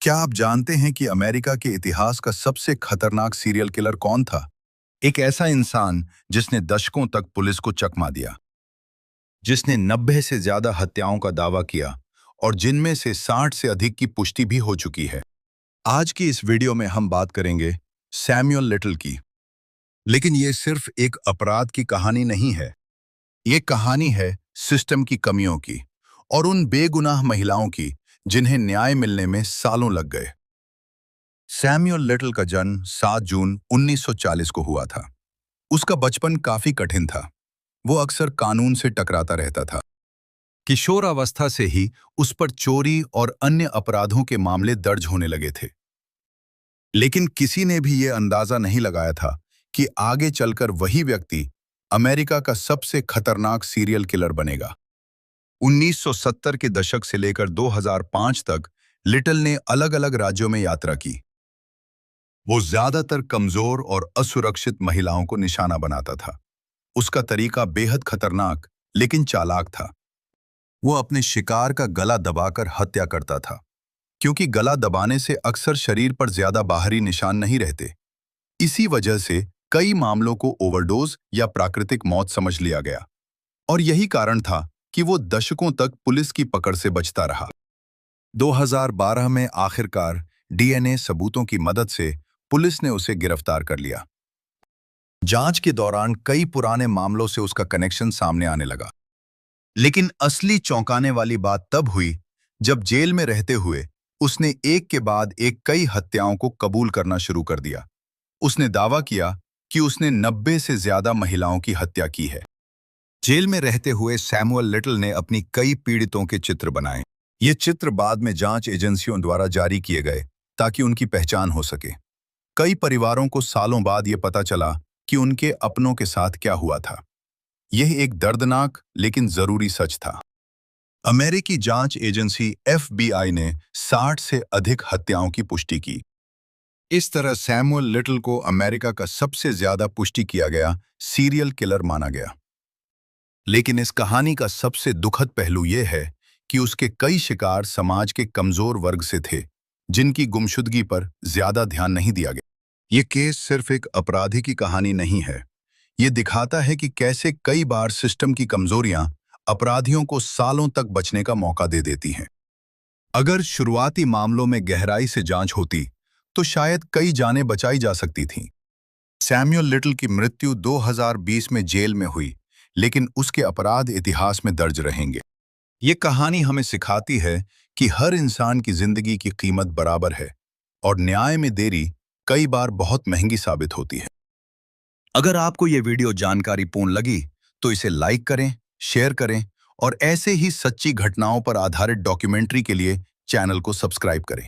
क्या आप जानते हैं कि अमेरिका के इतिहास का सबसे खतरनाक सीरियल किलर कौन था? एक ऐसा इंसान जिसने दशकों तक पुलिस को चकमा दिया, जिसने 90 से ज्यादा हत्याओं का दावा किया और जिनमें से 60 से अधिक की पुष्टि भी हो चुकी है। आज की इस वीडियो में हम बात करेंगे सैमुअल लिटिल की। लेकिन ये सिर्फ एक अपराध की कहानी नहीं है। ये कहानी है सिस्टम की कमियों की और उन बेगुनाह महिलाओं की जिन्हें न्याय मिलने में सालों लग गए। सैमुअल लिटिल का जन्म 7 जून 1940 को हुआ था। उसका बचपन काफी कठिन था। वो अक्सर कानून से टकराता रहता था। किशोरावस्था से ही उस पर चोरी और अन्य अपराधों के मामले दर्ज होने लगे थे। लेकिन किसी ने भी ये अंदाजा नहीं लगाया था कि आगे चलकर वही व्यक्ति अमेरिका का सबसे खतरनाक सीरियल किलर बनेगा। 1970 के दशक से लेकर 2005 तक लिटिल ने अलग-अलग राज्यों में यात्रा की। वो ज्यादातर कमजोर और असुरक्षित महिलाओं को निशाना बनाता था। उसका तरीका बेहद खतरनाक लेकिन चालाक था। वो अपने शिकार का गला दबाकर हत्या करता था, क्योंकि गला दबाने से अक्सर शरीर पर ज्यादा बाहरी निशान नहीं रहते। इसी वजह से कई मामलों को ओवरडोज या प्राकृतिक मौत समझ लिया गया, और यही कारण था कि वो दशकों तक पुलिस की पकड़ से बचता रहा। 2012 में आखिरकार डीएनए सबूतों की मदद से पुलिस ने उसे गिरफ्तार कर लिया। जांच के दौरान कई पुराने मामलों से उसका कनेक्शन सामने आने लगा। लेकिन असली चौंकाने वाली बात तब हुई जब जेल में रहते हुए उसने एक के बाद एक कई हत्याओं को कबूल करना शुरू कर दिया। उसने दावा किया कि उसने 90 से ज्यादा महिलाओं की हत्या की है। जेल में रहते हुए सैमुअल लिटिल ने अपनी कई पीड़ितों के चित्र बनाए। ये चित्र बाद में जांच एजेंसियों द्वारा जारी किए गए ताकि उनकी पहचान हो सके। कई परिवारों को सालों बाद ये पता चला कि उनके अपनों के साथ क्या हुआ था। यह एक दर्दनाक लेकिन जरूरी सच था। अमेरिकी जांच एजेंसी FBI ने 60 से अधिक हत्याओं की पुष्टि की। इस तरह सैमुअल लिटिल को अमेरिका का सबसे ज्यादा पुष्टि किया गया सीरियल किलर माना गया। लेकिन इस कहानी का सबसे दुखद पहलू यह है कि उसके कई शिकार समाज के कमजोर वर्ग से थे, जिनकी गुमशुदगी पर ज्यादा ध्यान नहीं दिया गया। ये केस सिर्फ एक अपराधी की कहानी नहीं है। ये दिखाता है कि कैसे कई बार सिस्टम की कमजोरियां अपराधियों को सालों तक बचने का मौका दे देती हैं। अगर शुरुआती मामलों में गहराई से जांच होती तो शायद कई जानें बचाई जा सकती थीं। सैमुअल लिटिल की मृत्यु 2020 में जेल में हुई, लेकिन उसके अपराध इतिहास में दर्ज रहेंगे। ये कहानी हमें सिखाती है कि हर इंसान की जिंदगी की कीमत बराबर है और न्याय में देरी कई बार बहुत महंगी साबित होती है। अगर आपको ये वीडियो जानकारीपूर्ण लगी तो इसे लाइक करें, शेयर करें और ऐसे ही सच्ची घटनाओं पर आधारित डॉक्यूमेंट्री के लिए चैनल को सब्सक्राइब करें।